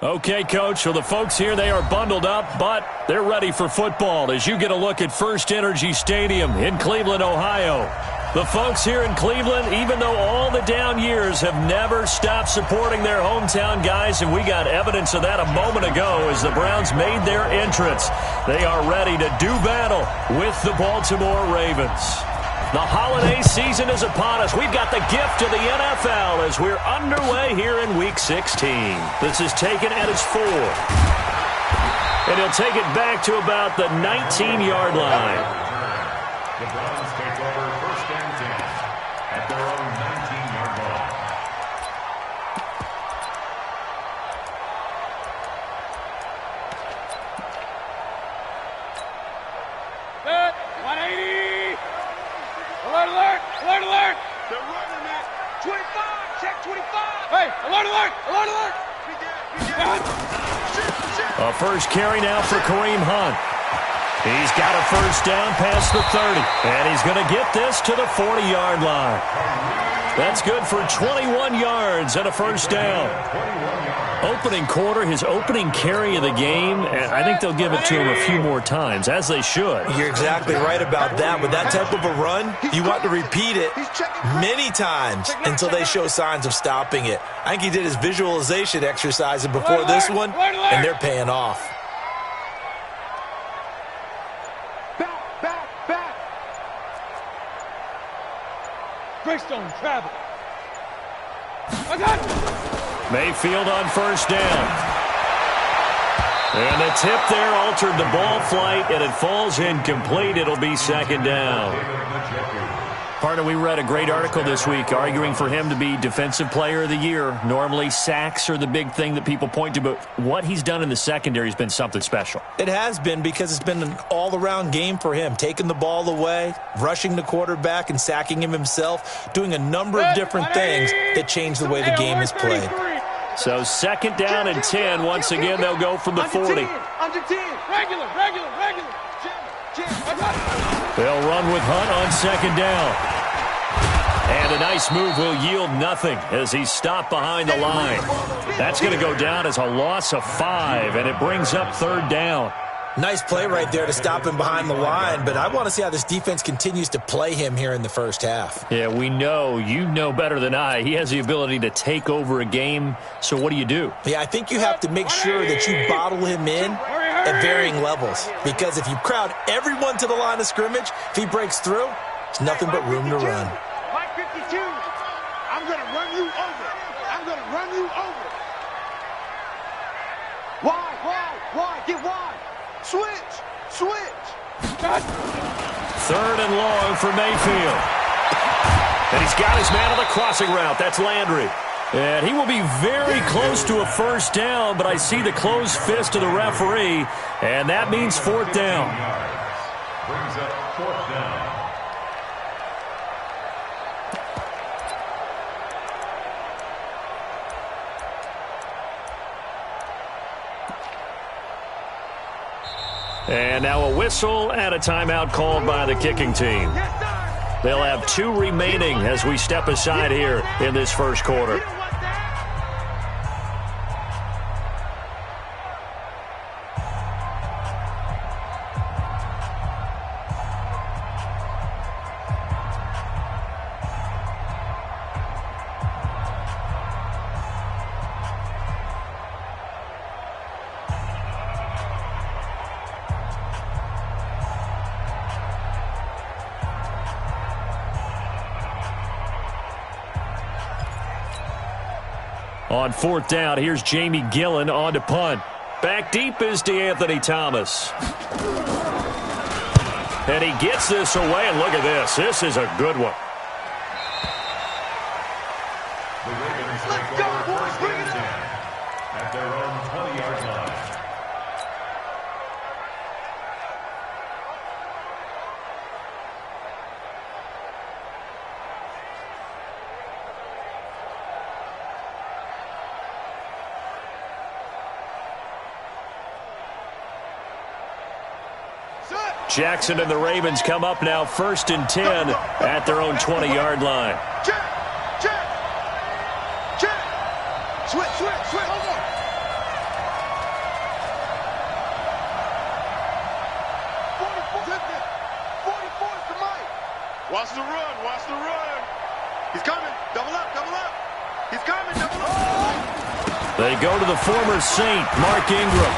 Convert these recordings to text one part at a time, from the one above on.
Okay, Coach, well, the folks here, they are bundled up, but they're ready for football as you get a look at First Energy Stadium in Cleveland, Ohio. The folks here in Cleveland, even though all the down years, have never stopped supporting their hometown guys, and we got evidence of that a moment ago as the Browns made their entrance. They are ready to do battle with the Baltimore Ravens. The holiday season is upon us. We've got the gift of the NFL as we're underway here in Week 16. This is taken at its 4. And he'll take it back to about the 19-yard line. The Browns take over first and 10 at their own 19-yard line. Set, 180. Alert, alert, alert, alert. They're running it. 25, check 25. Hey, alert, alert, alert, alert. A first carry now for Kareem Hunt. He's got a first down past the 30, and he's going to get this to the 40-yard line. That's good for 21 yards and a first down. Opening quarter, his opening carry of the game, and I think they'll give it to him a few more times, as they should. You're exactly right about that. With that type of a run, you want to repeat it many times until they show signs of stopping it. I think he did his visualization exercise before this one, and they're paying off. Back. Greystone, travel. I got it. Mayfield on first down. And the tip there altered the ball flight, and it falls incomplete. It'll be second down. Partner, we read a great article this week arguing for him to be Defensive Player of the Year. Normally, sacks are the big thing that people point to, but what he's done in the secondary has been something special. It has been, because it's been an all-around game for him, taking the ball away, rushing the quarterback, and sacking him himself, doing a number of different things that change the way the game is played. So second down and 10. Once again, they'll go from the 40. Under 10. Regular. They'll run with Hunt on second down. And a nice move will yield nothing as he's stopped behind the line. That's going to go down as a loss of 5, and it brings up third down. Nice play right there to stop him behind the line, but I want to see how this defense continues to play him here in the first half. Yeah, we know. You know better than I. He has the ability to take over a game, so what do you do? Yeah, I think you have to make sure that you bottle him in at varying levels, because if you crowd everyone to the line of scrimmage, if he breaks through, there's nothing but room to run. Mike 52, I'm going to run you over. Why? Get wide. Switch. Third and long for Mayfield. And he's got his man on the crossing route. That's Landry. And he will be very close to a first down, but I see the closed fist of the referee, and that means fourth down. Brings up fourth down. And now a whistle and a timeout called by the kicking team. They'll have 2 remaining as we step aside here in this first quarter. On fourth down, here's Jamie Gillen on to punt. Back deep is DeAnthony Thomas. And he gets this away, and look at this. This is a good one. The Ravens take over first and 10 at their own 20-yard line. Jackson and the Ravens come up now first and 10 at their own 20-yard line. Check. Switch. Watch the run. Watch the run. He's coming. Double up. Double up. He's coming. Double up. They go to the former Saint, Mark Ingram.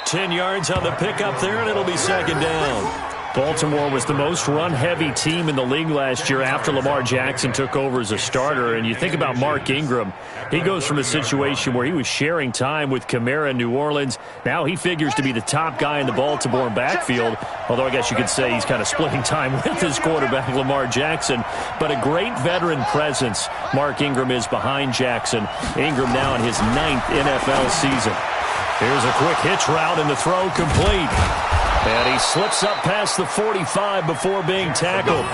10 yards on the pickup there, and it'll be second down. Baltimore was the most run-heavy team in the league last year after Lamar Jackson took over as a starter. And you think about Mark Ingram, he goes from a situation where he was sharing time with Kamara in New Orleans. Now he figures to be the top guy in the Baltimore backfield, although I guess you could say he's kind of splitting time with his quarterback, Lamar Jackson. But a great veteran presence Mark Ingram is behind Jackson. Ingram now in his 9th NFL season. Here's a quick hitch route, and the throw complete. And he slips up past the 45 before being tackled.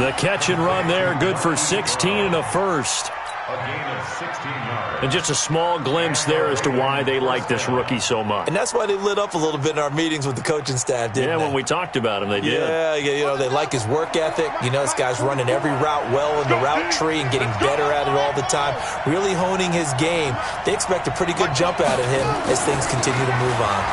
The catch and run there, good for 16 and a first. A gain of 16 yards. And just a small glimpse there as to why they like this rookie so much. And that's why they lit up a little bit in our meetings with the coaching staff, didn't they? Yeah, when we talked about him, they did. Yeah, you know, they like his work ethic. You know, this guy's running every route well in the route tree and getting better at it all the time, really honing his game. They expect a pretty good jump out of him as things continue to move on.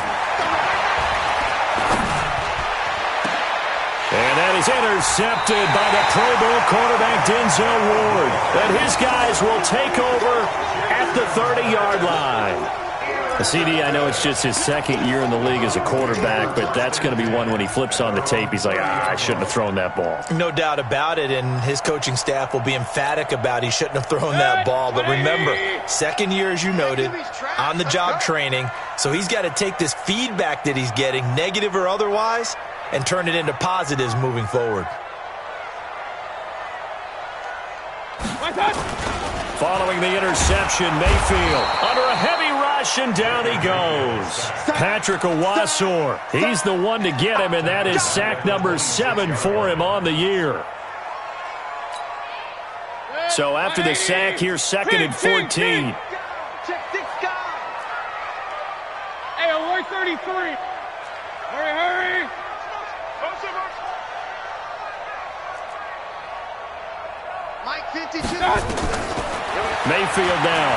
And that is intercepted by the Pro Bowl quarterback Denzel Ward. And his guys will take over at the 30-yard line. CD, I know it's just his second year in the league as a quarterback, but that's going to be one when he flips on the tape. He's like, I shouldn't have thrown that ball. No doubt about it, and his coaching staff will be emphatic about he shouldn't have thrown that ball. But remember, second year, as you noted, on-the-job training, so he's got to take this feedback that he's getting, negative or otherwise, and turn it into positives moving forward. Following the interception, Mayfield under a heavy rush, and down he goes. Patrick Owasor, he's the one to get him, and that is sack number 7 for him on the year. So after the sack, here's second and 14. Hey, alert 33. Hurry. Mike 52. Mayfield now.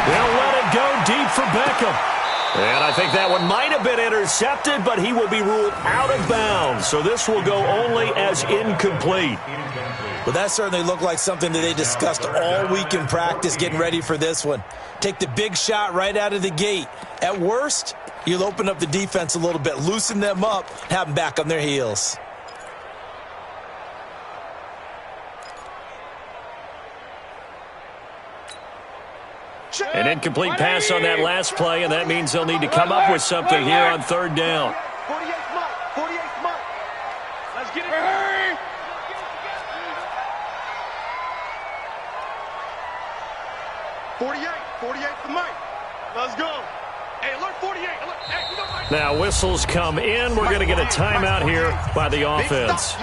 They'll let it go deep for Beckham. And I think that one might have been intercepted, but he will be ruled out of bounds. So this will go only as incomplete. Well, that certainly looked like something that they discussed all week in practice getting ready for this one. Take the big shot right out of the gate. At worst, you'll open up the defense a little bit, loosen them up, have them back on their heels. An incomplete pass on that last play, and that means they'll need to come up with something here on third down. 48th month. 48th month. Let's get it. Hurry. 48 for Mike. Let's go. Hey, alert 48. Alert. Hey, you know Mike. Now whistles come in. We're going to get a timeout here by the offense.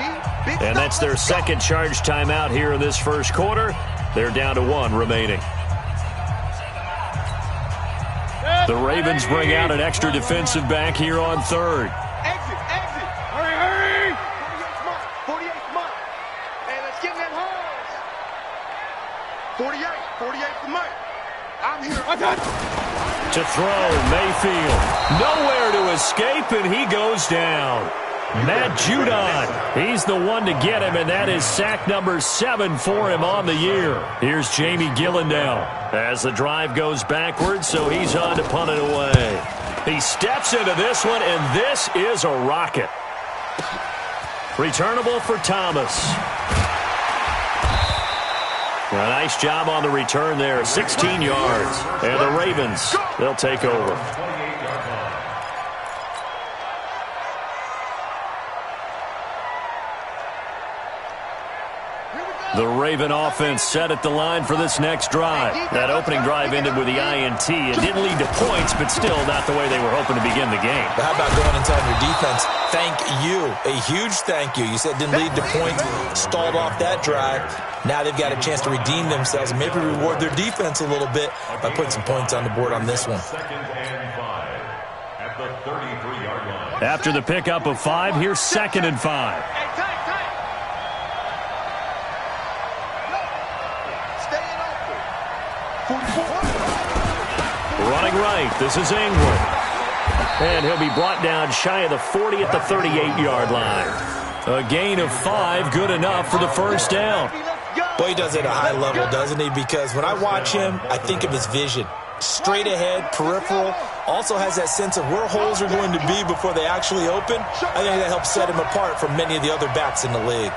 And that's their second charge timeout here in this first quarter. They're down to 1 remaining. The Ravens bring out an extra defensive back here on third. Exit. Hurry. 48th month. Hey, let's get in that house. 48 for Mike. I'm here. To throw, Mayfield. Nowhere to escape, and he goes down. Matt Judon, he's the one to get him, and that is sack number 7 for him on the year. Here's Jamie Gillandale as the drive goes backwards, so he's on to punt it away. He steps into this one, and this is a rocket. Returnable for Thomas. A nice job on the return there, 16 yards. And the Ravens, they'll take over. The Raven offense set at the line for this next drive. That opening drive ended with the INT. It didn't lead to points, but still not the way they were hoping to begin the game. But how about going and telling your defense, thank you, a huge thank you. You said it didn't lead to points, stalled off that drive. Now they've got a chance to redeem themselves and maybe reward their defense a little bit by putting some points on the board on this one. Second and 5 at the 33-yard line. After the pickup of 5, here's second and 5. Hey, tight. Running right, this is Ingram. And he'll be brought down shy of the 40 at the 38-yard line. A gain of 5, good enough for the first down. Boy, he does it at a high level, doesn't he? Because when I watch him, I think of his vision. Straight ahead, peripheral, also has that sense of where holes are going to be before they actually open. I think that helps set him apart from many of the other backs in the league.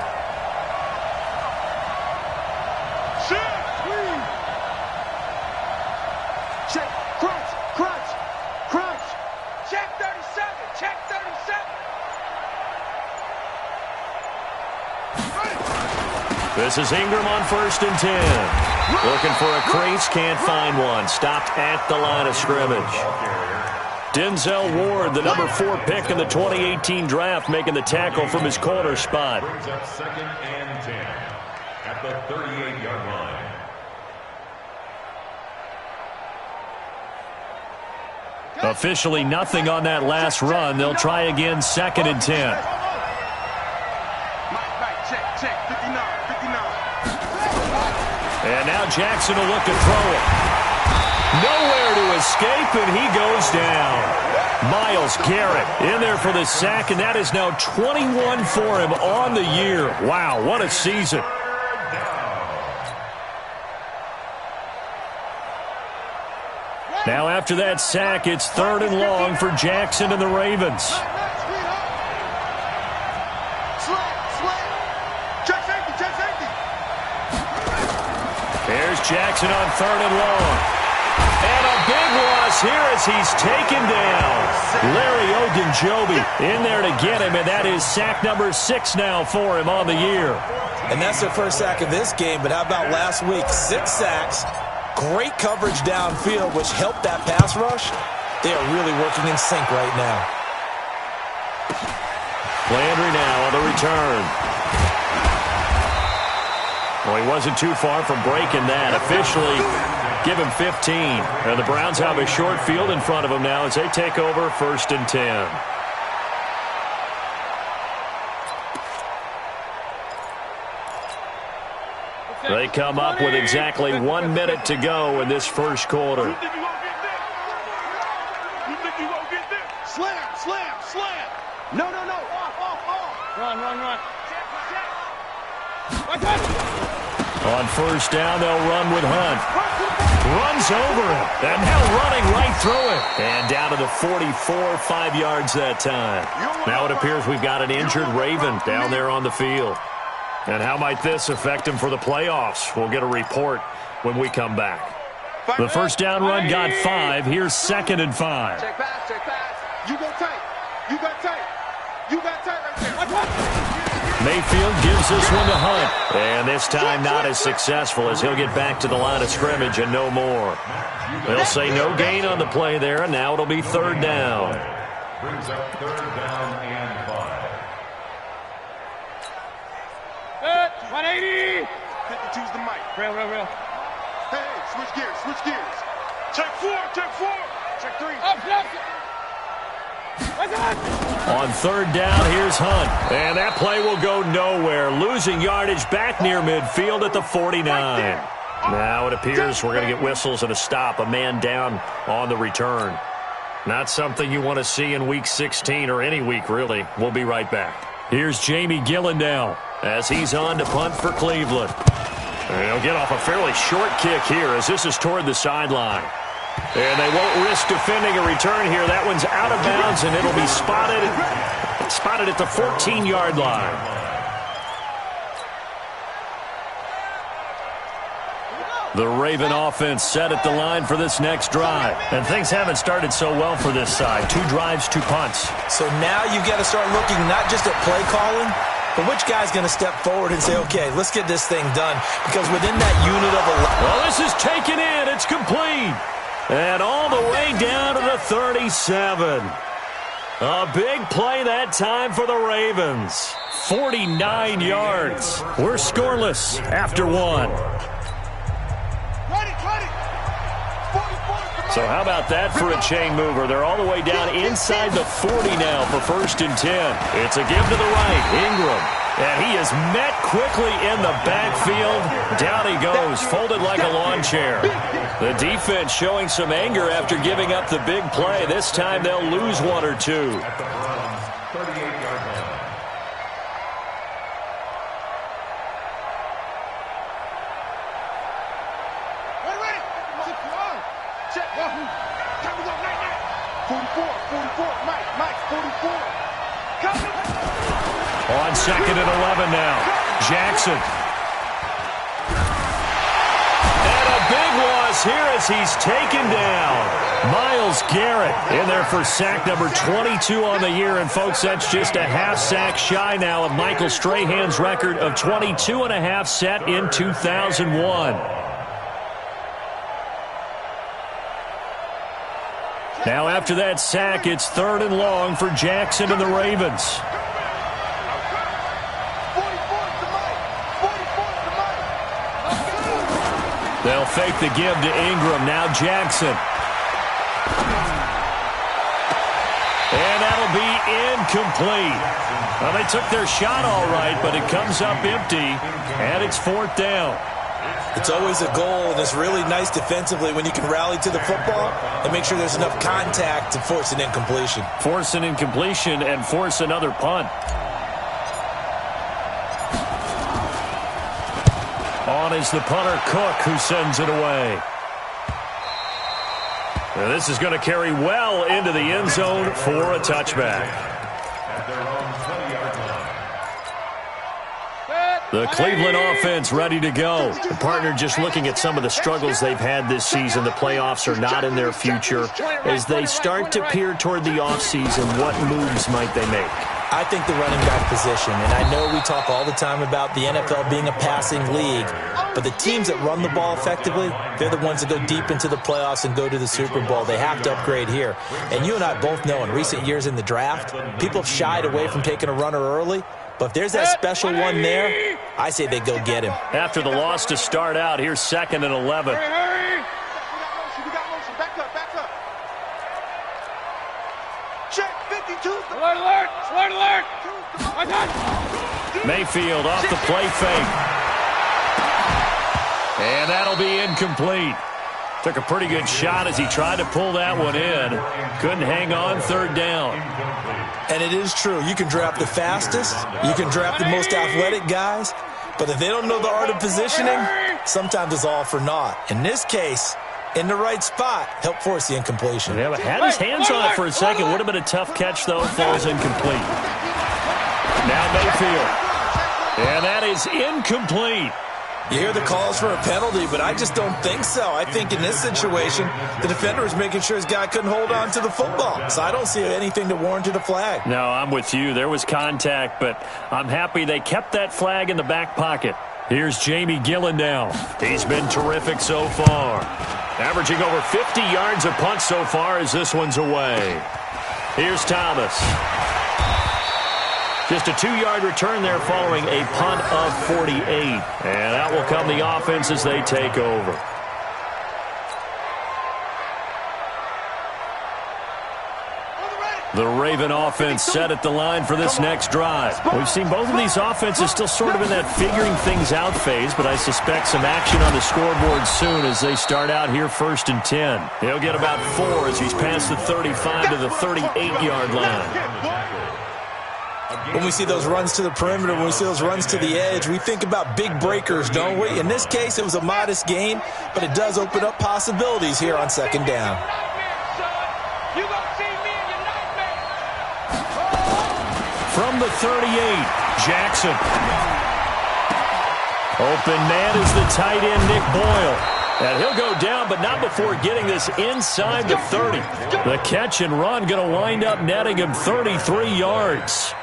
Check, crunch, crunch, crunch. Check 37, check 37. This is Ingram on 1st and 10. Looking for a crease, can't find one. Stopped at the line of scrimmage. Denzel Ward, the number 4 pick in the 2018 draft, making the tackle from his corner spot. Brings up 2nd and 10 at the 38-yard line. Officially nothing on that last run. They'll try again 2nd and 10. Check, check, 59, 59. And now Jackson will look to throw it. Nowhere to escape, and he goes down. Myles Garrett in there for the sack, and that is now 21 for him on the year. Wow, what a season. Now after that sack, it's 3rd and long for Jackson and the Ravens. There's Jackson on 3rd and long. And a big loss here as he's taken down. Larry Ogunjobi in there to get him, and that is sack number 6 now for him on the year. And that's their first sack of this game, but how about last week? 6 sacks, great coverage downfield, which helped that pass rush. They are really working in sync right now. Landry now on the return. Well, he wasn't too far from breaking that. Officially, give him 15. And the Browns have a short field in front of them now as they take over 1st and 10. They come up with exactly 1 minute to go in this first quarter. Slam, slam, slam. No, no, no. Off. Run, run, run. On 1st down, they'll run with Hunt. Runs over him. And now running right through it. And down to the 44, 5 yards that time. Now it appears we've got an injured Raven down there on the field. And how might this affect him for the playoffs? We'll get a report when we come back. The first down run got 5. Here's 2nd and 5. Check pass, check pass. You go tight. You got tight. You got tight right there. Mayfield gives this one to Hunt. And this time not as successful as he'll get back to the line of scrimmage and no more. They'll say no gain on the play there, and now it'll be 3rd down. Brings up 3rd down and 5. 180. 52's the mic. Real. Hey, switch gears. Check 4, check 4. Check 3. Up. On 3rd down, here's Hunt. And that play will go nowhere. Losing yardage back near midfield at the 49. Now it appears we're going to get whistles and a stop. A man down on the return. Not something you want to see in Week 16 or any week, really. We'll be right back. Here's Jamie Gillen now as he's on to punt for Cleveland. And he'll get off a fairly short kick here as this is toward the sideline. And they won't risk defending a return here. That one's out of bounds, and it'll be spotted at the 14-yard line. The Raven offense set at the line for this next drive. And things haven't started so well for this side. 2 drives, 2 punts. So now you've got to start looking not just at play calling, but which guy's going to step forward and say, okay, let's get this thing done. Because within that unit of well, this is taken in. It's complete. And all the way down to the 37. A big play that time for the Ravens. 49 yards. We're scoreless after 1. So how about that for a chain mover? They're all the way down inside the 40 now for 1st and 10. It's a give to the right. Ingram. And he is met quickly in the backfield. Down he goes, folded like a lawn chair. The defense showing some anger after giving up the big play. This time they'll lose 1 or 2. At the Browns' 38-yard line. 44, Mike, 44. On 2nd and 11 now. Jackson. And a big loss here as he's taken down. Miles Garrett in there for sack number 22 on the year. And, folks, that's just a half sack shy now of Michael Strahan's record of 22 and a half set in 2001. Now after that sack, it's 3rd and long for Jackson and the Ravens. They'll fake the give to Ingram. Now Jackson. And that'll be incomplete. Well, they took their shot all right, but it comes up empty, and it's 4th down. It's always a goal, and it's really nice defensively when you can rally to the football and make sure there's enough contact to force an incompletion. Force an incompletion and force another punt. On is the punter, Cook, who sends it away. Now this is going to carry well into the end zone for a touchback. The Cleveland offense ready to go. The partner just looking at some of the struggles they've had this season. The playoffs are not in their future. As they start to peer toward the offseason, what moves might they make? I think the running back position, and I know we talk all the time about the NFL being a passing league, but the teams that run the ball effectively, they're the ones that go deep into the playoffs and go to the Super Bowl. They have to upgrade here. And you and I both know in recent years in the draft, people have shied away from taking a runner early. But if there's that special one there, I say they go get him. After the loss to start out, here's 2nd and 11. Hurry. We got motion. Back up. Check 52. Alert! Mayfield off the play fake. And that'll be incomplete. Took a pretty good shot as he tried to pull that one in. Couldn't hang on 3rd down. And it is true. You can draft the fastest. You can draft the most athletic guys. But if they don't know the art of positioning, sometimes it's all for naught. In this case, in the right spot, help force the incompletion. Yeah, but had his hands on it for a second. Would have been a tough catch, though. Falls incomplete. Now Mayfield. And that is incomplete. You hear the calls for a penalty, but I just don't think so. I think in this situation, the defender was making sure his guy couldn't hold on to the football. So I don't see anything that warranted a flag. No, I'm with you. There was contact, but I'm happy they kept that flag in the back pocket. Here's Jamie Gillen now. He's been terrific so far. Averaging over 50 yards a punt so far as this one's away. Here's Thomas. Just a 2-yard return there following a punt of 48. And out will come the offense as they take over. The Raven offense set at the line for this next drive. We've seen both of these offenses still sort of in that figuring things out phase, but I suspect some action on the scoreboard soon as they start out here 1st and 10. He'll get about 4 as he's past the 35 to the 38-yard line. When we see those runs to the perimeter, when we see those runs to the edge, we think about big breakers, don't we? In this case, it was a modest gain, but it does open up possibilities here on 2nd down. From the 38, Jackson. Open man is the tight end, Nick Boyle. And he'll go down, but not before getting this inside the 30. The catch and run going to wind up netting him 33 yards.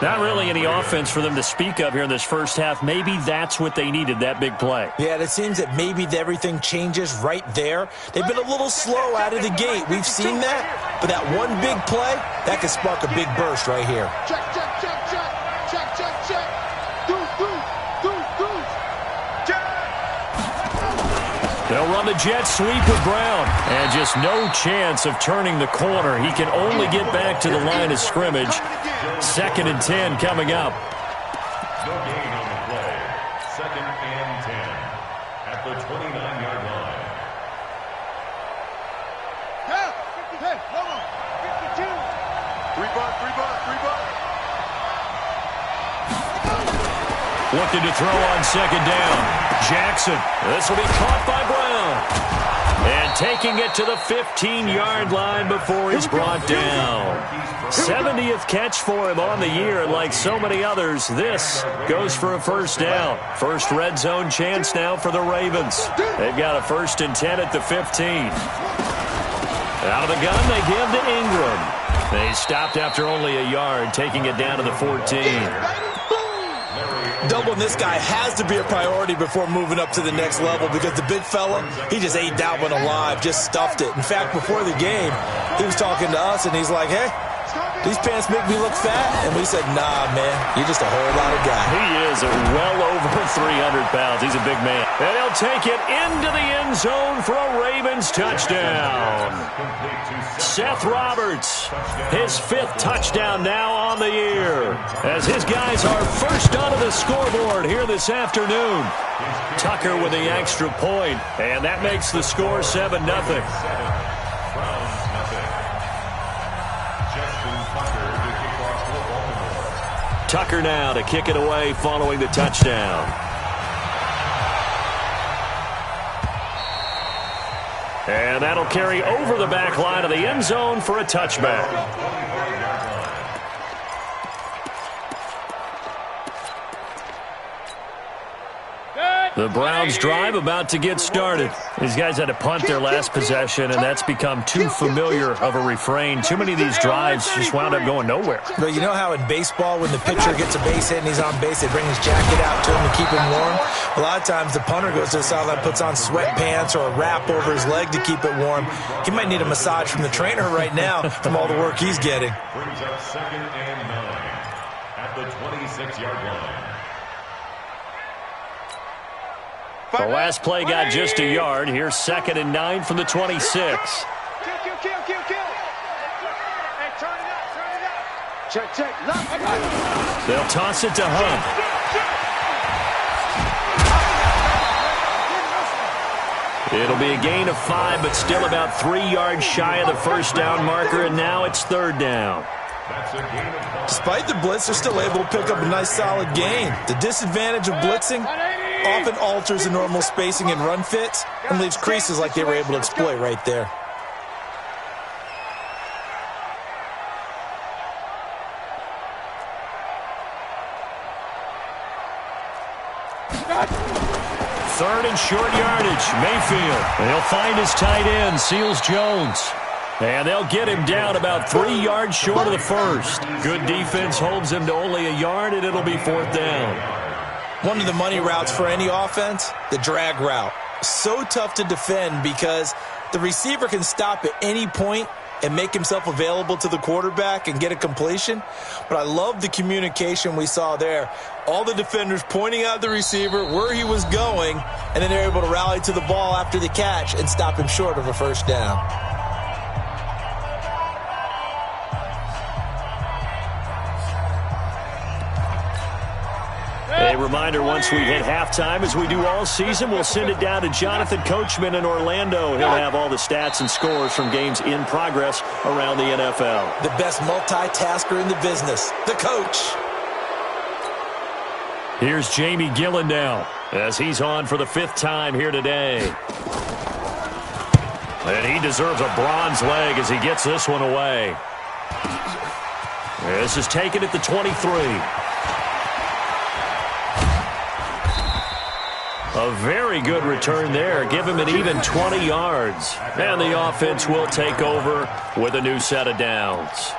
Not really any offense for them to speak of here in this first half. Maybe that's what they needed, that big play. Yeah, it seems that maybe everything changes right there. They've been a little slow out of the gate. We've seen that. But that one big play, that could spark a big burst right here. Check. They'll run the jet sweep with Brown. And just no chance of turning the corner. He can only get back to the line of scrimmage. 2nd and 10 coming up. No gain on the play. 2nd and 10 at the 29-yard line. Hey, hold on. 52. 3 bucks. Looking to throw on 2nd down. Jackson. This will be caught by Brown. And taking it to the 15-yard line before he's brought down. 70th catch for him on the year, and like so many others, this goes for a first down. First red zone chance now for the Ravens. They've got a 1st and 10 at the 15. Out of the gun, they give to Ingram. They stopped after only a yard, taking it down to the 14. Doubling this guy has to be a priority before moving up to the next level because the big fella, he just ate that one alive, just stuffed it. In fact, before the game, he was talking to us, and he's like, hey, these pants make me look fat. And we said, nah, man, you're just a whole lot of guy. He is well over 300 pounds. He's a big man. And he'll take it into the end zone for a Ravens touchdown. Seth Roberts, his 5th touchdown now on the year, as his guys are first onto the scoreboard here this afternoon. Tucker with the extra point, and that makes the score 7-0. Tucker now to kick it away following the touchdown. And that'll carry over the back line of the end zone for a touchback. The Browns drive about to get started. These guys had to punt their last possession, and that's become too familiar of a refrain. Too many of these drives just wound up going nowhere. But you know how in baseball, when the pitcher gets a base hit and he's on base, they bring his jacket out to him to keep him warm? A lot of times the punter goes to the sideline, puts on sweatpants or a wrap over his leg to keep it warm. He might need a massage from the trainer right now from all the work he's getting. Brings up 2nd and 9 at the 26-yard line. The last play got just a yard. Here's 2nd and 9 from the 26. Kill. Hey, turn it up. Check. They'll toss it to Hunt. It'll be a gain of 5, but still about 3 yards shy of the first down marker, and now it's 3rd down. Despite the blitz, they're still able to pick up a nice solid gain. The disadvantage of blitzing often alters the normal spacing and run fits and leaves creases like they were able to exploit right there. Third and short yardage. Mayfield. He'll find his tight end, Seals Jones. And they'll get him down about 3 yards short of the first. Good defense holds him to only a yard, and it'll be 4th down. One of the money routes for any offense, the drag route. So tough to defend because the receiver can stop at any point and make himself available to the quarterback and get a completion. But I love the communication we saw there. All the defenders pointing out the receiver, where he was going, and then they're able to rally to the ball after the catch and stop him short of a first down. A reminder, once we hit halftime, as we do all season, we'll send it down to Jonathan Coachman in Orlando. He'll have all the stats and scores from games in progress around the NFL. The best multitasker in the business, the coach. Here's Jamie Gillen now, as he's on for the 5th time here today. And he deserves a bronze leg as he gets this one away. This is taken at the 23. A very good return there. Give him an even 20 yards. And the offense will take over with a new set of downs.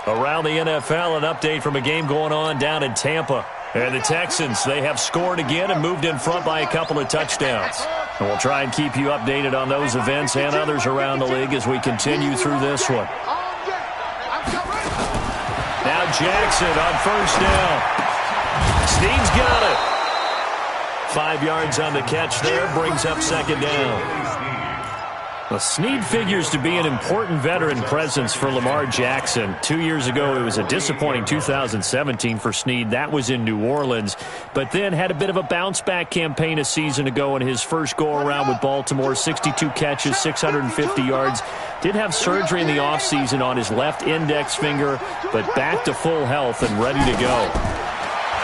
Around the NFL, an update from a game going on down in Tampa. And the Texans, they have scored again and moved in front by a couple of touchdowns. And we'll try and keep you updated on those events and others around the league as we continue through this one. Now Jackson on first down. Snead's got it. 5 yards on the catch there, brings up 2nd down. Well, Snead figures to be an important veteran presence for Lamar Jackson. 2 years ago, it was a disappointing 2017 for Snead. That was in New Orleans, but then had a bit of a bounce-back campaign a season ago in his first go-around with Baltimore. 62 catches, 650 yards. Did have surgery in the offseason on his left index finger, but back to full health and ready to go.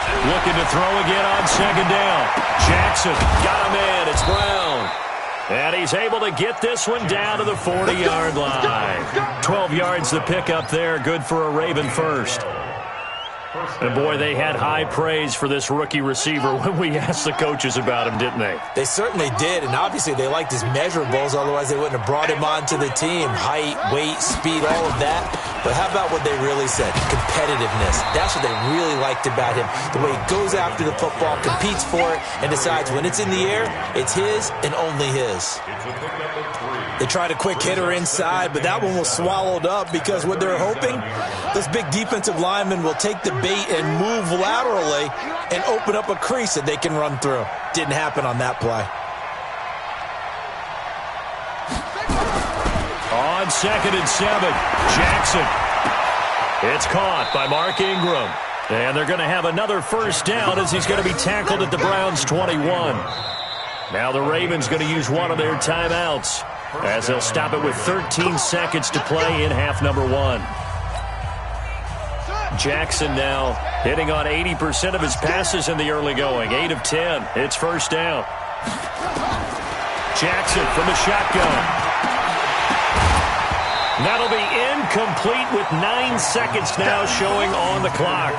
Looking to throw again on 2nd down. Jackson got a man. It's Brown. And he's able to get this one down to the 40-yard line. 12 yards to pick up there. Good for a Raven first. And, boy, they had high praise for this rookie receiver when we asked the coaches about him, didn't they? They certainly did, and obviously they liked his measurables, otherwise they wouldn't have brought him onto the team. Height, weight, speed, all of that. But how about what they really said? Competitiveness. That's what they really liked about him. The way he goes after the football, competes for it, and decides when it's in the air, it's his and only his. They tried a quick hitter inside, but that one was swallowed up because what they're hoping, those big defensive linemen will take the bait and move laterally and open up a crease that they can run through. Didn't happen on that play. On 2nd and 7, Jackson. It's caught by Mark Ingram. And they're going to have another first down as he's going to be tackled at the Browns' 21. Now the Ravens going to use one of their timeouts as they'll stop it with 13 seconds to play in half number 1. Jackson now hitting on 80% of his passes in the early going. 8 of 10. It's first down. Jackson from the shotgun. That'll be incomplete with 9 seconds now showing on the clock.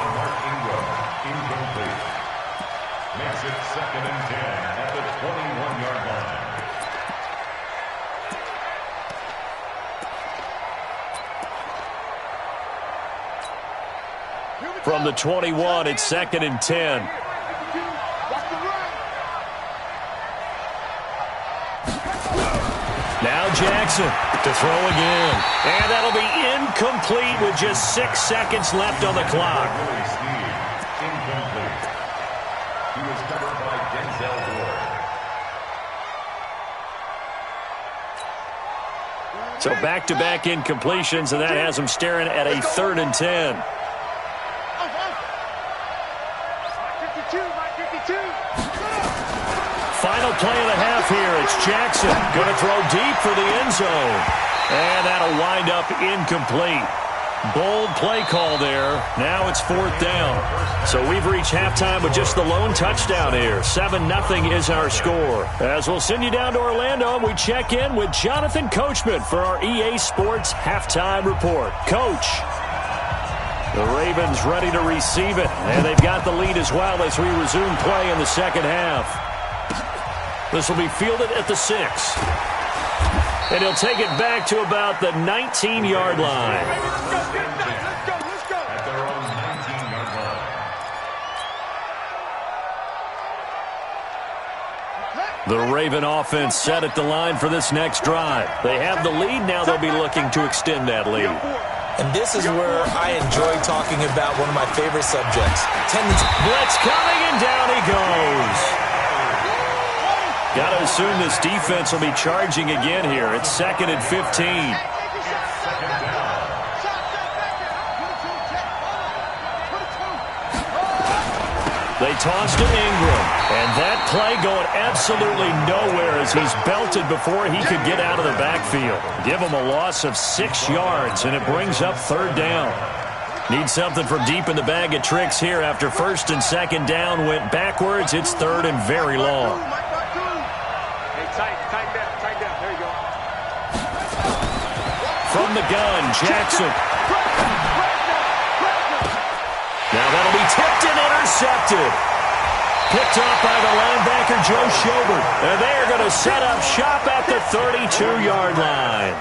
Incomplete. Makes it 2nd and 10 at the 21-yard line. From the 21, it's 2nd and 10. Now Jackson to throw again. And that'll be incomplete with just 6 seconds left on the clock. Incomplete. He was covered by Denzel Ward. So back-to-back incompletions, and that has him staring at a 3rd and 10. Final play of the half here. It's Jackson going to throw deep for the end zone. And that'll wind up incomplete. Bold play call there. Now it's 4th down. So we've reached halftime with just the lone touchdown here. 7-0 is our score. As we'll send you down to Orlando, and we check in with Jonathan Coachman for our EA Sports Halftime Report. Coach. The Ravens ready to receive it. And they've got the lead as well as we resume play in the second half. This will be fielded at the 6. And he'll take it back to about the 19-yard line. Let's go. At their own 19-yard line. The Raven offense set at the line for this next drive. They have the lead. Now they'll be looking to extend that lead. And this is where I enjoy talking about one of my favorite subjects. Blitz coming, and down he goes. Got to assume this defense will be charging again here. It's 2nd and 15. They toss to Ingram. And that play going absolutely nowhere as he's belted before he could get out of the backfield. Give him a loss of 6 yards, and it brings up 3rd down. Need something from deep in the bag of tricks here after 1st and 2nd down went backwards. It's 3rd and very long. Tight down. There you go. From the gun, Jackson. Now that'll be tipped and intercepted. Picked off by the linebacker, Joe Schobert. And they're going to set up shop at the 32-yard line.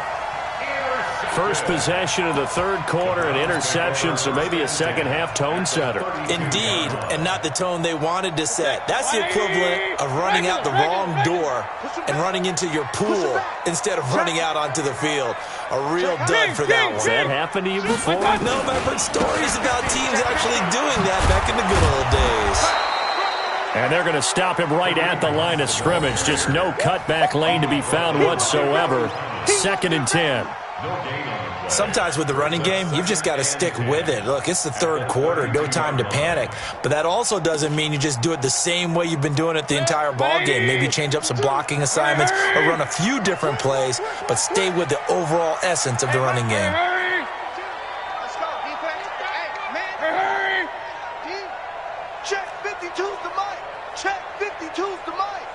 First possession of the 3rd quarter, an interception, so maybe a second-half tone setter. Indeed, and not the tone they wanted to set. That's the equivalent of running out the wrong door and running into your pool instead of running out onto the field. A real dud for that one. Has that happened to you before? No, but I've heard stories about teams actually doing that back in the good old days. And they're going to stop him right at the line of scrimmage. Just no cutback lane to be found whatsoever. 2nd and 10. Sometimes with the running game, you've just got to stick with it. Look, it's the 3rd quarter, no time to panic. But that also doesn't mean you just do it the same way you've been doing it the entire ball game. Maybe change up some blocking assignments or run a few different plays, but stay with the overall essence of the running game. Let's go, defense. Hey, man. Check 52's the mic. Check 52's the mic.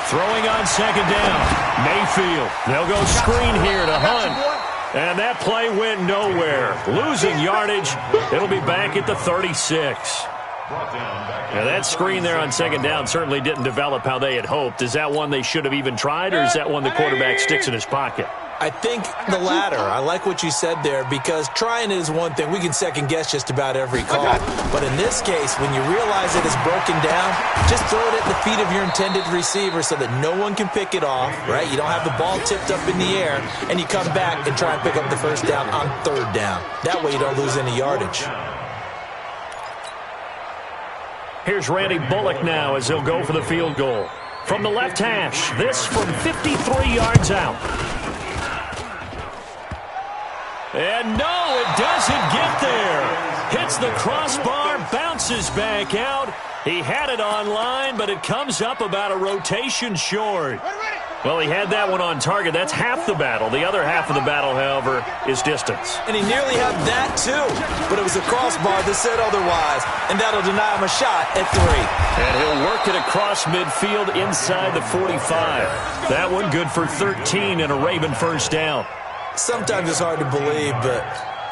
Throwing on second down. Mayfield. They'll go screen here to Hunt. And that play went nowhere. Losing yardage. It'll be back at the 36. Now that screen there on second down certainly didn't develop how they had hoped. Is that one they should have even tried, or is that one the quarterback sticks in his pocket? I think the latter. I like what you said there, because trying it is one thing. We can second-guess just about every call. But in this case, when you realize it is broken down, just throw it at the feet of your intended receiver so that no one can pick it off, right? You don't have the ball tipped up in the air, and you come back and try and pick up the first down on third down. That way you don't lose any yardage. Here's Randy Bullock now as he'll go for the field goal. From the left hash, this from 53 yards out. And no, it doesn't get there. Hits the crossbar, bounces back out. He had it online, but it comes up about a rotation short. Well, he had that one on target. That's half the battle. The other half of the battle, however, is distance. And he nearly had that, too. But it was a crossbar that said otherwise, and that'll deny him a shot at 3. And he'll work it across midfield inside the 45. That one good for 13 and a Raven first down. Sometimes it's hard to believe, but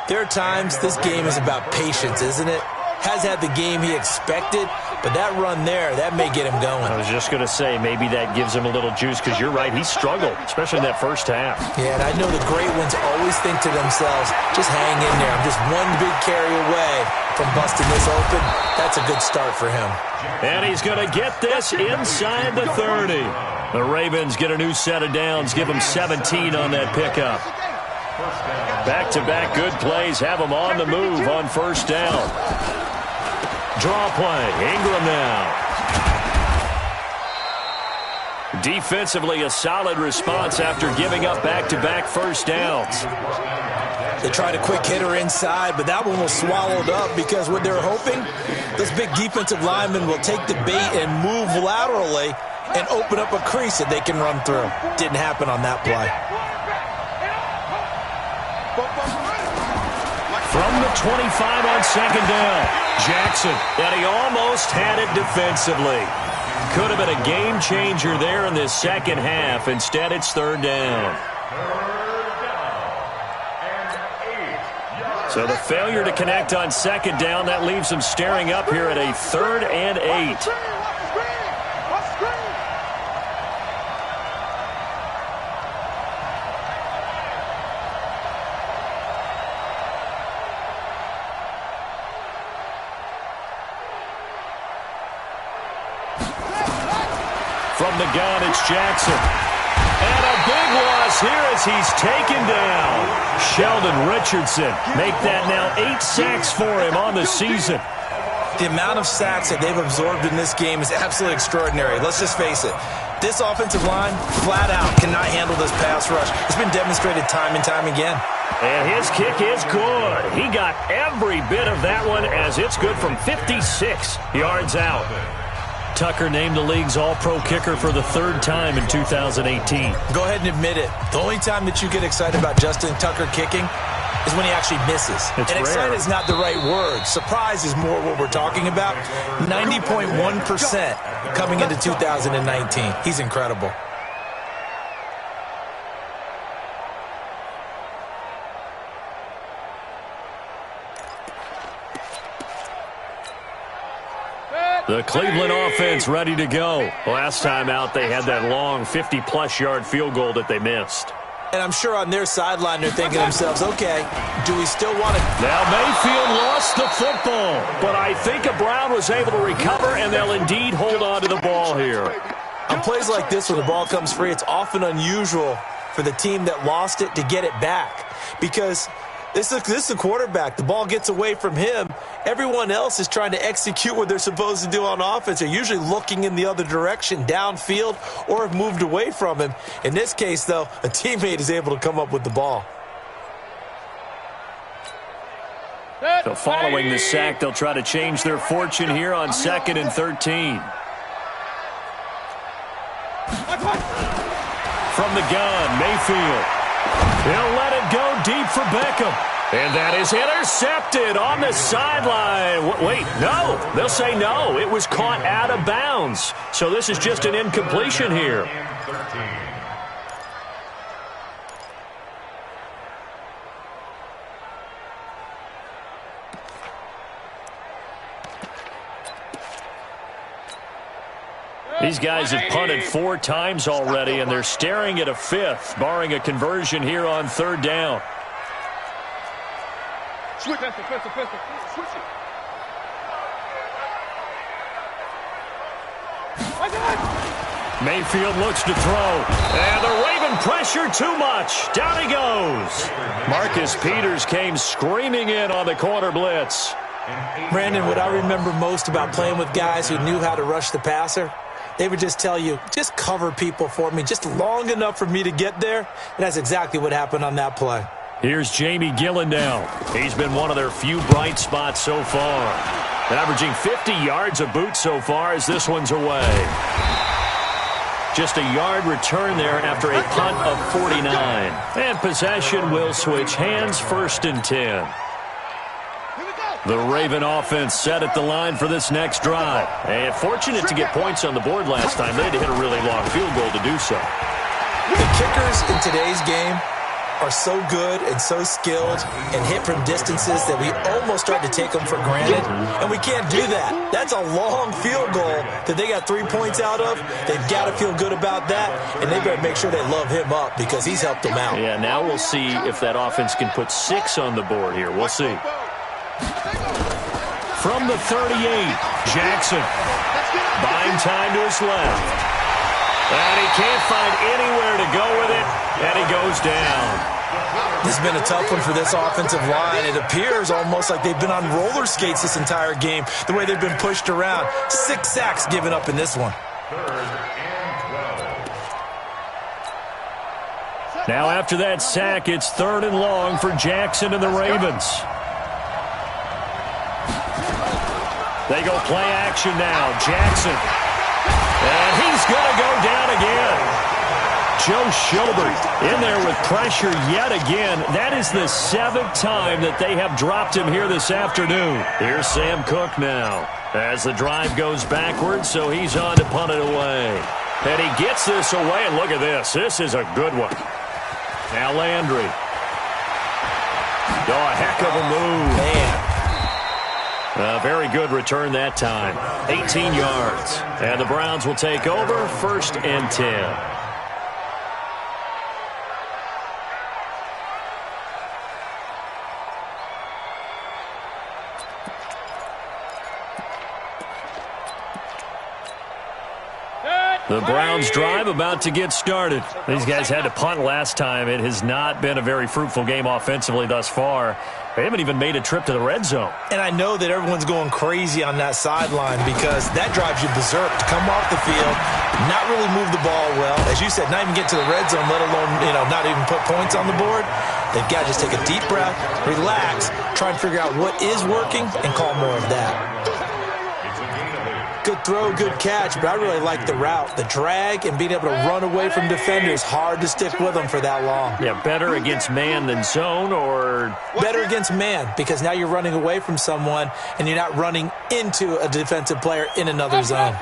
there are times this game is about patience, isn't it? Has had the game he expected, but that run there, that may get him going. I was just going to say, maybe that gives him a little juice, because you're right, he struggled, especially in that first half. Yeah, and I know the great ones always think to themselves, just hang in there. I'm just one big carry away from busting this open. That's a good start for him. And he's going to get this inside the 30. The Ravens get a new set of downs, give them 17 on that pickup. Back-to-back good plays have them on the move on first down. Draw play. Ingram now. Defensively, a solid response after giving up back-to-back first downs. They tried a quick hitter inside, but that one was swallowed up because what they're hoping, this big defensive lineman will take the bait and move laterally and open up a crease that they can run through. Didn't happen on that play. From the 25 on second down, Jackson, and he almost had it defensively. Could have been a game changer there in this second half. Instead, it's third down. So the failure to connect on second down, that leaves him staring up here at a 3rd and 8. From the gun, it's Jackson. And a big loss here as he's taken down. Sheldon Richardson make that now 8 sacks for him on the season. The amount of sacks that they've absorbed in this game is absolutely extraordinary. Let's just face it. This offensive line, flat out, cannot handle this pass rush. It's been demonstrated time and time again. And his kick is good. He got every bit of that one as it's good from 56 yards out. Tucker named the league's all-pro kicker for the 3rd time in 2018. Go ahead and admit it. The only time that you get excited about Justin Tucker kicking is when he actually misses. It's and rare. excited is not the right word. Surprise is more what we're talking about. 90.1% coming into 2019. He's incredible. The Cleveland offense ready to go. Last time out, they had that long 50-plus yard field goal that they missed. And I'm sure on their sideline they're thinking to themselves, okay, do we still want to... Now Mayfield lost the football, but I think Brown was able to recover, and they'll indeed hold on to the ball here. On plays like this, when the ball comes free, it's often unusual for the team that lost it to get it back. Because this is a quarterback. The ball gets away from him. Everyone else is trying to execute what they're supposed to do on offense. They're usually looking in the other direction, downfield, or have moved away from him. In this case, though, a teammate is able to come up with the ball. So following the sack, they'll try to change their fortune here on 2nd and 13. From the gun, Mayfield. He'll let it go deep for Beckham. And that is intercepted on the sideline. Wait, no. They'll say no. It was caught out of bounds. So this is just an incompletion here. These guys have punted 4 times already, and they're staring at a 5th, barring a conversion here on 3rd down. Switch it. Switch it. Mayfield looks to throw, and the Raven pressure too much. Down he goes. Marcus Peters came screaming in on the corner blitz. Brandon, what I remember most about playing with guys who knew how to rush the passer, they would just tell you, just cover people for me, just long enough for me to get there. And that's exactly what happened on that play. Here's Jamie Gillen now. He's been one of their few bright spots so far. Averaging 50 yards a boot so far as this one's away. Just a yard return there after a punt of 49. And possession will switch hands, 1st and 10. The Raven offense set at the line for this next drive. And fortunate to get points on the board last time. They had to hit a really long field goal to do so. The kickers in today's game are so good and so skilled and hit from distances that we almost start to take them for granted. And we can't do that. That's a long field goal that they got 3 points out of. They've got to feel good about that. And they better make sure they love him up because he's helped them out. Yeah, now we'll see if that offense can put 6 on the board here. We'll see. From the 38, Jackson. Buying time to his left. And he can't find anywhere to go with it, and he goes down. This has been a tough one for this offensive line. It appears almost like they've been on roller skates this entire game, the way they've been pushed around. 6 sacks given up in this one. Now after that sack, it's 3rd and long for Jackson and the Ravens. They go play action now. Jackson. And he's going to go down again. Joe Schobert in there with pressure yet again. That is the 7th time that they have dropped him here this afternoon. Here's Sam Cook now as the drive goes backwards, so he's on to punt it away. And he gets this away, and look at this. This is a good one. Now Landry. Oh, a heck of a move. Man. A very good return that time. 18 yards. And the Browns will take over, 1st and 10. The Browns drive about to get started. These guys had to punt last time. It has not been a very fruitful game offensively thus far. They haven't even made a trip to the red zone. And I know that everyone's going crazy on that sideline because that drives you berserk to come off the field, not really move the ball well. As you said, not even get to the red zone, let alone, not even put points on the board. They've got to just take a deep breath, relax, try and figure out what is working, and call more of that. Good throw, good catch, but I really like the route. The drag and being able to run away from defenders, hard to stick with them for that long. Yeah, better against man than zone, or? Better against man, because now you're running away from someone and you're not running into a defensive player in another zone.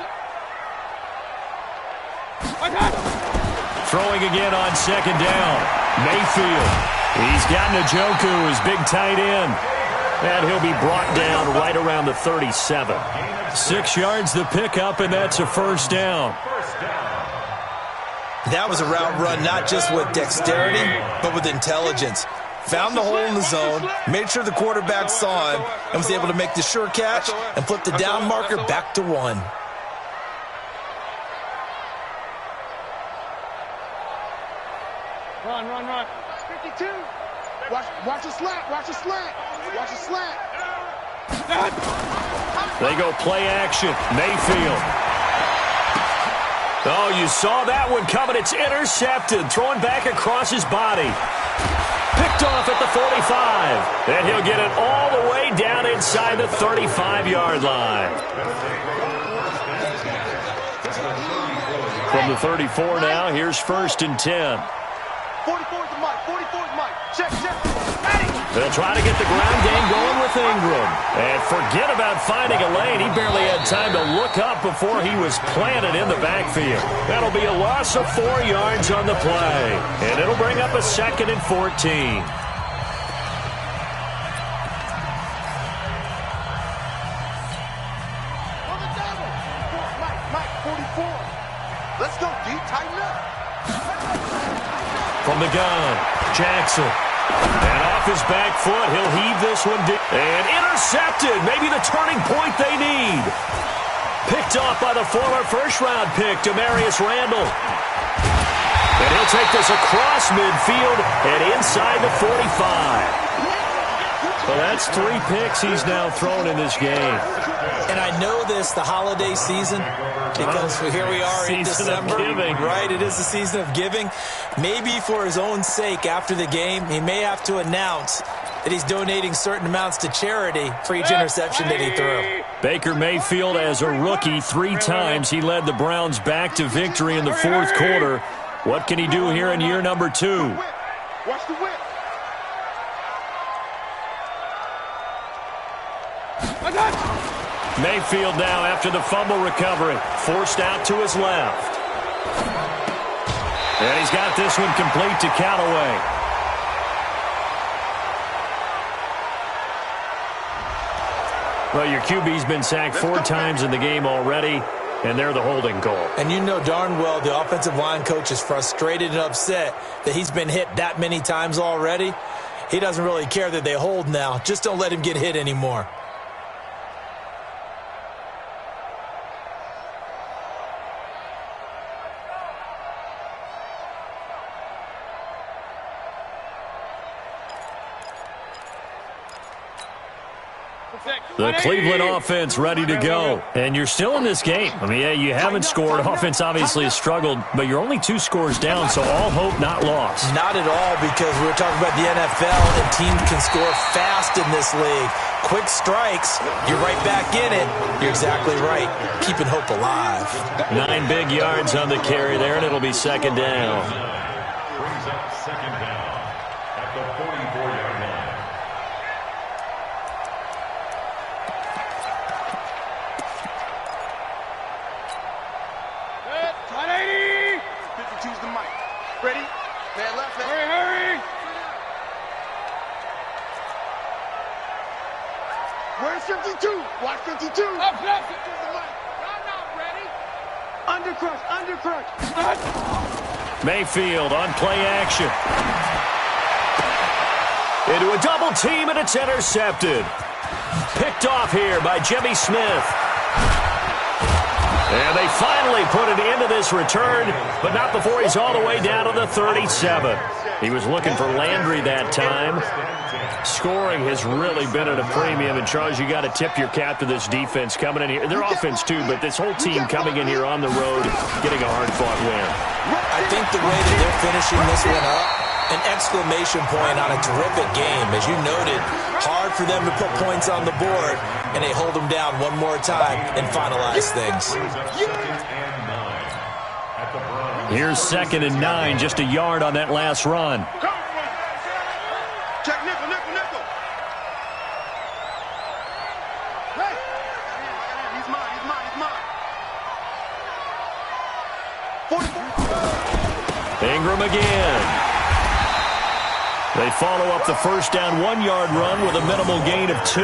Throwing again on 2nd down. Mayfield. He's got Njoku, his big tight end. And he'll be brought down right around the 37. 6 yards the pickup, and that's a 1st down. That was a route run not just with dexterity, but with intelligence. Found the hole in the zone, made sure the quarterback saw him, and was able to make the sure catch and flip the down marker back to 1. Run. 52. Watch the slant. Watch the slant. They go play action. Mayfield. Oh, you saw that one coming. It's intercepted. Thrown back across his body. Picked off at the 45. And he'll get it all the way down inside the 35-yard line. From the 34 now, here's 1st and 10. 44 is the mic. 44 is the mic. Check. Ready. They'll try to get the ground game going with Ingram. And forget about finding a lane. He barely had time to look up before he was planted in the backfield. That'll be a loss of 4 yards on the play. And it'll bring up a 2nd and 14. Let's go, D. Tighten up. From the gun, Jackson. And off his back foot, he'll heave this one deep. And intercepted. Maybe the turning point they need. Picked off by the former first-round pick, Demarius Randall. And he'll take this across midfield and inside the 45. Well, that's 3 picks he's now thrown in this game. And I know this, the holiday season, because here we are in December. Right, it is the season of giving. Maybe for his own sake, after the game, he may have to announce that he's donating certain amounts to charity for each interception that he threw. Baker Mayfield, as a rookie, 3 times he led the Browns back to victory in the 4th quarter. What can he do here in year number 2? Watch the whip. Mayfield now after the fumble recovery. Forced out to his left. And he's got this one complete to Callaway. Well, your QB's been sacked 4 times in the game already, and they're the holding call. And you know darn well the offensive line coach is frustrated and upset that he's been hit that many times already. He doesn't really care that they hold now. Just don't let him get hit anymore. The Cleveland offense ready to go. And you're still in this game. I mean, yeah, you haven't scored. Offense obviously has struggled, but you're only 2 scores down, so all hope not lost. Not at all, because we were talking about the NFL, and teams can score fast in this league. Quick strikes, you're right back in it. You're exactly right. Keeping hope alive. 9 big yards on the carry there, and it'll be 2nd down. Brings up 2nd down at the 44-yard line. Choose the mic. Ready? Man left. Hurry. Where's 52? Watch 52. Up. Choose the mic. I'm not ready. Undercrush. Mayfield on play action. Into a double team, and it's intercepted. Picked off here by Jimmy Smith. And they finally put it into this return, but not before he's all the way down to the 37. He was looking for Landry that time. Scoring has really been at a premium, and Charles, you got to tip your cap to this defense coming in here. Their offense too, but this whole team coming in here on the road, getting a hard-fought win. I think the way that they're finishing this one up, an exclamation point on a terrific game. As you noted, hard for them to put points on the board, and they hold them down one more time and finalize things. Here's 2nd and 9, just a yard on that last run. Check nickel. Hey! He's mine. 44. Ingram again. They follow up the first down 1-yard run with a minimal gain of 2.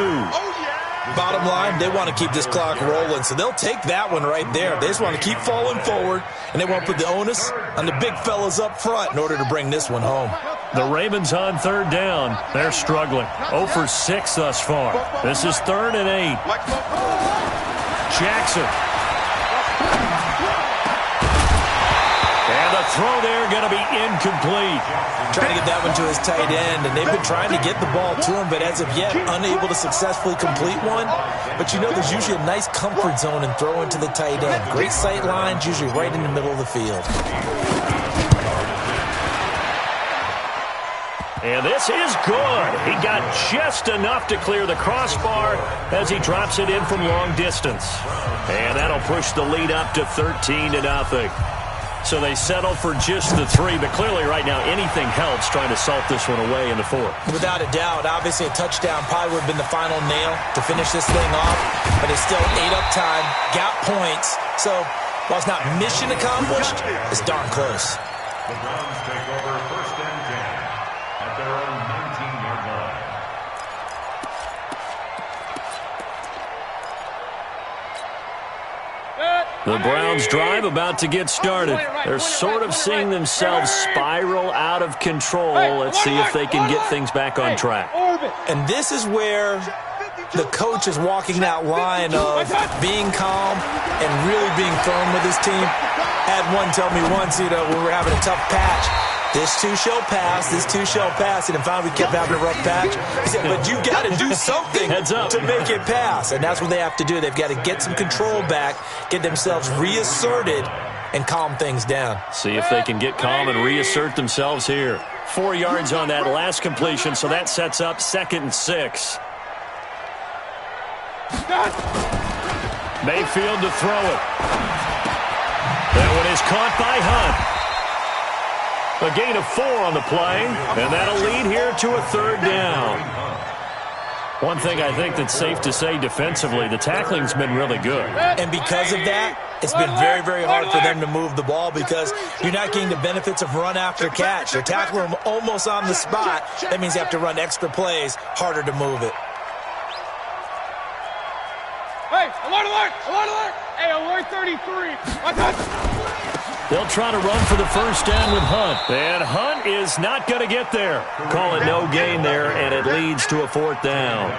Bottom line, they want to keep this clock rolling, so they'll take that one right there. They just want to keep falling forward, and they want to put the onus on the big fellas up front in order to bring this one home. The Ravens on 3rd down. They're struggling. 0 for 6 thus far. This is 3rd and 8. Jackson. And the throw there going to be incomplete. Trying to get that one to his tight end, and they've been trying to get the ball to him, but as of yet, unable to successfully complete one. But you know there's usually a nice comfort zone in throwing to the tight end. Great sight lines, usually right in the middle of the field. And this is good. He got just enough to clear the crossbar as he drops it in from long distance. And that'll push the lead up to 13-0. So they settle for just the 3, but clearly right now anything helps trying to salt this one away in the 4th. Without a doubt, obviously a touchdown probably would have been the final nail to finish this thing off, but it's still ate up time, got points. So while it's not mission accomplished, it's darn close. The Browns take over 1st and 10 at their own 19-yard line. The Browns drive about to get started. They're sort of seeing themselves spiral out of control. Let's see if they can get things back on track. And this is where the coach is walking that line of being calm and really being firm with his team. Had one tell me once, when we're having a tough patch, this too shall pass, this too shall pass. And finally we kept having a rough patch. He said, but you got to do something to make it pass. And that's what they have to do. They've got to get some control back, get themselves reasserted, and calm things down. See if they can get calm and reassert themselves here. 4 yards on that last completion, so that sets up 2nd and 6. Mayfield to throw it. That one is caught by Hunt. A gain of 4 on the play, and that'll lead here to a 3rd down. One thing I think that's safe to say defensively, the tackling's been really good. And because of that, it's been very, very hard for them to move the ball because you're not getting the benefits of run after catch. They're tackling them almost on the spot. That means you have to run extra plays, harder to move it. Hey, alert, alert, alert, alert. Hey, alert 33. They'll try to run for the 1st down with Hunt. And Hunt is not going to get there. Call it no gain there, and it leads to a 4th down.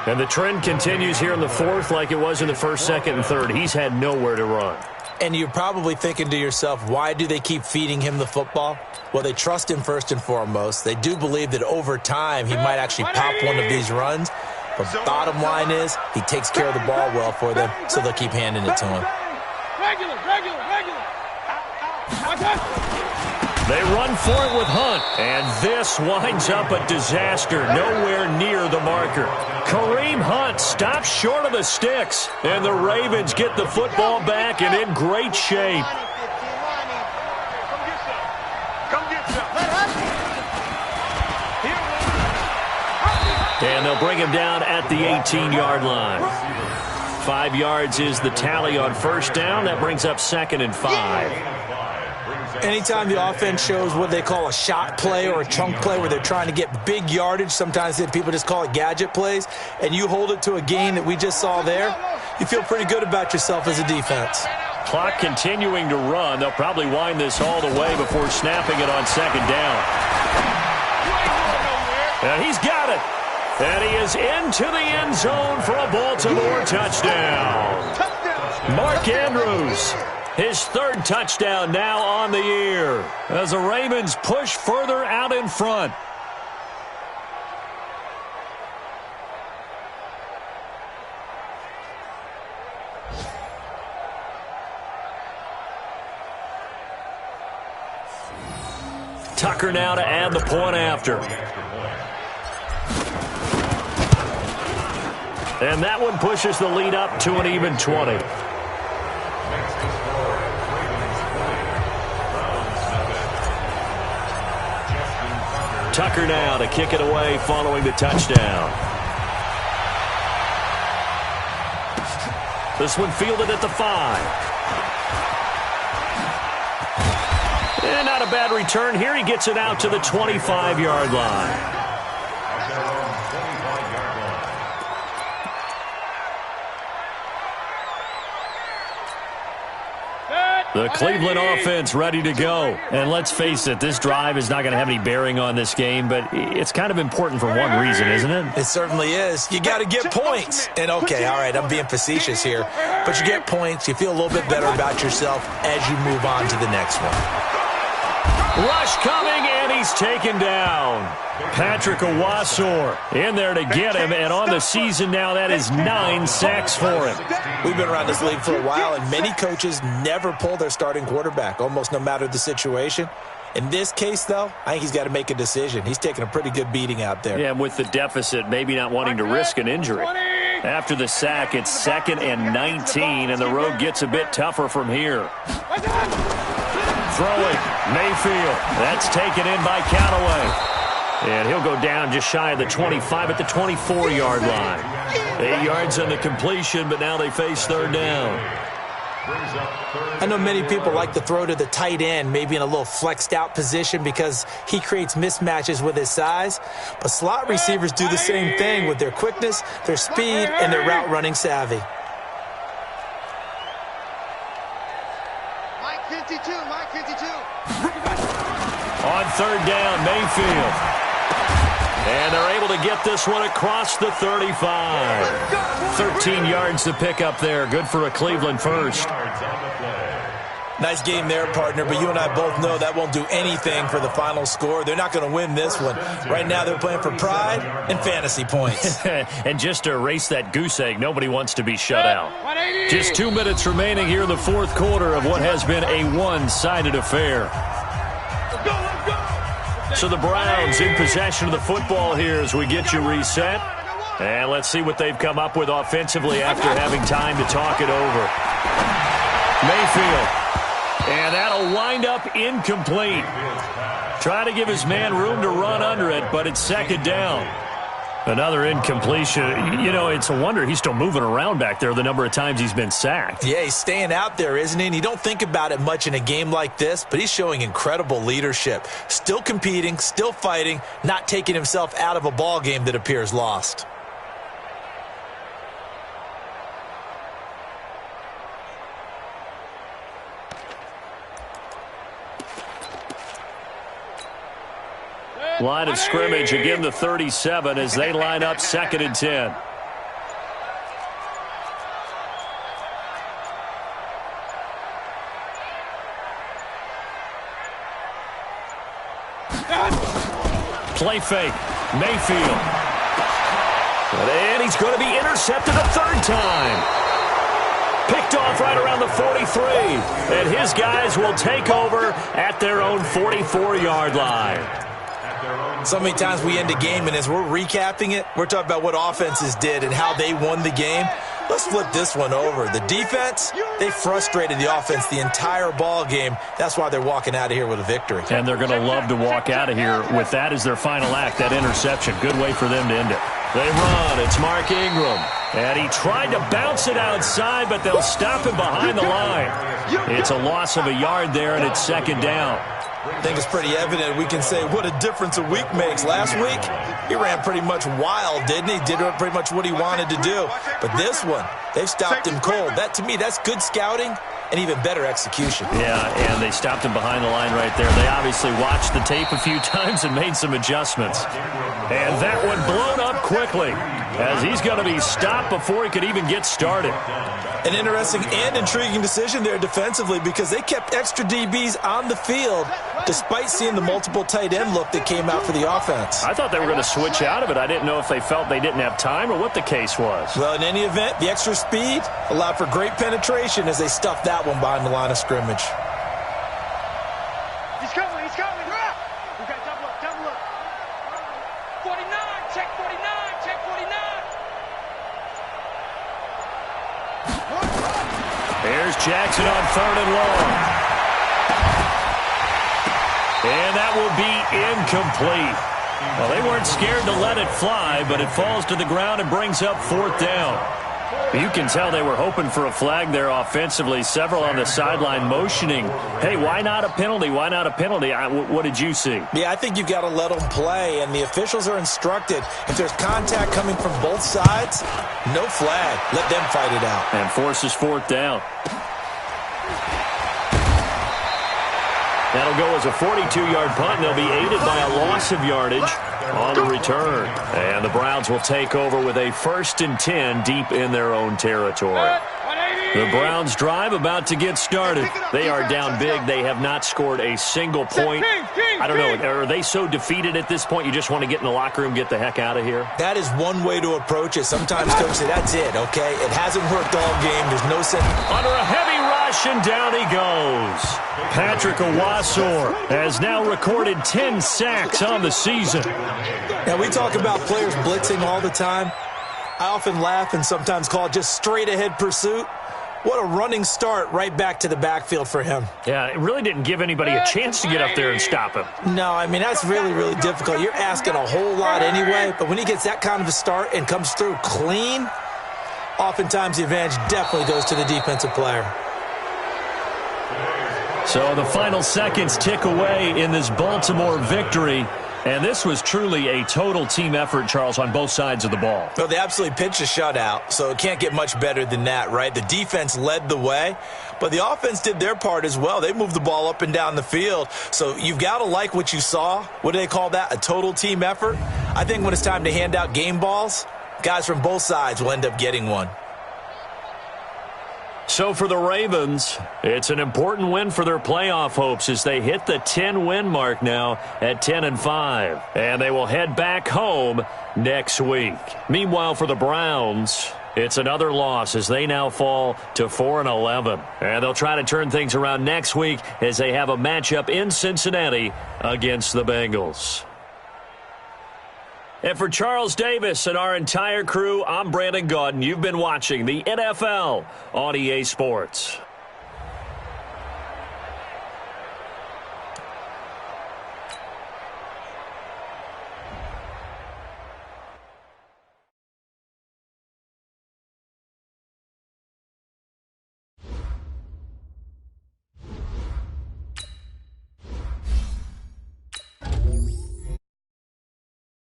And the trend continues here in the 4th like it was in the 1st, 2nd, and 3rd. He's had nowhere to run. And you're probably thinking to yourself, why do they keep feeding him the football? Well, they trust him first and foremost. They do believe that over time he might actually pop one of these runs. But bottom line is he takes care of the ball well for them, so they'll keep handing it to him. Regular. They run for it with Hunt, and this winds up a disaster, nowhere near the marker. Kareem Hunt stops short of the sticks, and the Ravens get the football back and in great shape. And they'll bring him down at the 18-yard line. 5 yards is the tally on 1st down. That brings up 2nd and 5. Anytime the offense shows what they call a shot play or a chunk play where they're trying to get big yardage, sometimes people just call it gadget plays, and you hold it to a gain that we just saw there, you feel pretty good about yourself as a defense. Clock continuing to run. They'll probably wind this all the way before snapping it on 2nd down. And he's got it. And he is into the end zone for a Baltimore touchdown. Mark Andrews, his 3rd touchdown now on the year as the Ravens push further out in front. Tucker now to add the point after. And that one pushes the lead up to an even 20. Tucker now to kick it away following the touchdown. This one fielded at the 5. And not a bad return here. He gets it out to the 25-yard line. The Cleveland offense ready to go. And let's face it, this drive is not going to have any bearing on this game, but it's kind of important for one reason, isn't it? It certainly is. You got to get points. And, okay, all right, I'm being facetious here. But you get points, you feel a little bit better about yourself as you move on to the next one. Rush coming, and he's taken down. Patrick Owasor in there to get him, and on the season now, that is 9 sacks for him. We've been around this league for a while, and many coaches never pull their starting quarterback, almost no matter the situation. In this case, though, I think he's got to make a decision. He's taking a pretty good beating out there. Yeah, with the deficit, maybe not wanting to risk an injury. After the sack, it's 2nd and 19, and the road gets a bit tougher from here. Throwing, Mayfield. That's taken in by Callaway. And he'll go down just shy of the 25 at the 24-yard line. 8 yards on the completion, but now they face 3rd down. I know many people like to throw to the tight end, maybe in a little flexed out position because he creates mismatches with his size. But slot receivers do the same thing with their quickness, their speed, and their route running savvy. Mike 52, Mike 52. On 3rd down, Mayfield. And they're able to get this one across the 35. 13 yards to pick up there. Good for a Cleveland first. Nice game there, partner, but you and I both know that won't do anything for the final score. They're not going to win this one. Right now they're playing for pride and fantasy points. And just to erase that goose egg, nobody wants to be shut out. Just 2 minutes remaining here in the 4th quarter of what has been a one-sided affair. So the Browns in possession of the football here as we get you reset. And let's see what they've come up with offensively after having time to talk it over. Mayfield. And that'll wind up incomplete. Try to give his man room to run under it, but it's 2nd down. Another incompletion. You know, it's a wonder he's still moving around back there the number of times he's been sacked. Yeah, he's staying out there, isn't he? And you don't think about it much in a game like this, but he's showing incredible leadership. Still competing, still fighting, not taking himself out of a ball game that appears lost. Line of scrimmage, again the 37 as they line up 2nd and 10. Play fake, Mayfield. And he's going to be intercepted a 3rd time. Picked off right around the 43. And his guys will take over at their own 44-yard line. So many times we end a game, and as we're recapping it, we're talking about what offenses did and how they won the game. Let's flip this one over. The defense, they frustrated the offense the entire ball game. That's why they're walking out of here with a victory. And they're going to love to walk out of here with that as their final act, that interception. Good way for them to end it. They run. It's Mark Ingram. And he tried to bounce it outside, but they'll stop him behind the line. It's a loss of a yard there, and it's 2nd down. I think it's pretty evident. We can say what a difference a week makes. Last week, he ran pretty much wild, didn't he? Did pretty much what he wanted to do. But this one, they've stopped him cold. That, to me, that's good scouting and even better execution. Yeah, and they stopped him behind the line right there. They obviously watched the tape a few times and made some adjustments. And that one blown up quickly as he's going to be stopped before he could even get started. An interesting and intriguing decision there defensively because they kept extra DBs on the field despite seeing the multiple tight end look that came out for the offense. I thought they were going to switch out of it. I didn't know if they felt they didn't have time or what the case was. Well, in any event, the extra speed allowed for great penetration as they stuffed that one behind the line of scrimmage. He's coming, he's coming. Okay, double up, double up. 49, check 49, check 49. Here's Jackson on 3rd and long. And that will be incomplete. Well, they weren't scared to let it fly, but it falls to the ground and brings up 4th down. You can tell they were hoping for a flag there offensively. Several on the sideline motioning, hey, why not a penalty? Why not a penalty? What did you see? Yeah, I think you've got to let them play, and the officials are instructed if there's contact coming from both sides, no flag. Let them fight it out. And forces 4th down. That'll go as a 42-yard punt, and they'll be aided by a loss of yardage on the return. And the Browns will take over with a 1st and 10 deep in their own territory. The Browns drive about to get started. They are down big. They have not scored a single point. I don't know. Are they so defeated at this point you just want to get in the locker room, get the heck out of here? That is one way to approach it. Sometimes coaches say, that's it, okay? It hasn't worked all game. There's no sense. Under a heavy rush, and down he goes. Patrick Owasor has now recorded 10 sacks on the season. Now, we talk about players blitzing all the time. I often laugh and sometimes call it just straight-ahead pursuit. What a running start right back to the backfield for him. Yeah, it really didn't give anybody a chance to get up there and stop him. No, I mean, that's really, really difficult. You're asking a whole lot anyway, but when he gets that kind of a start and comes through clean, oftentimes the advantage definitely goes to the defensive player. So the final seconds tick away in this Baltimore victory. And this was truly a total team effort, Charles, on both sides of the ball. Well, they absolutely pitched a shutout, so it can't get much better than that, right? The defense led the way, but the offense did their part as well. They moved the ball up and down the field, so you've got to like what you saw. What do they call that? A total team effort? I think when it's time to hand out game balls, guys from both sides will end up getting one. So for the Ravens, it's an important win for their playoff hopes as they hit the 10-win mark now at 10-5. And they will head back home next week. Meanwhile, for the Browns, it's another loss as they now fall to 4-11. And they'll try to turn things around next week as they have a matchup in Cincinnati against the Bengals. And for Charles Davis and our entire crew, I'm Brandon Gaudin. You've been watching the NFL on EA Sports.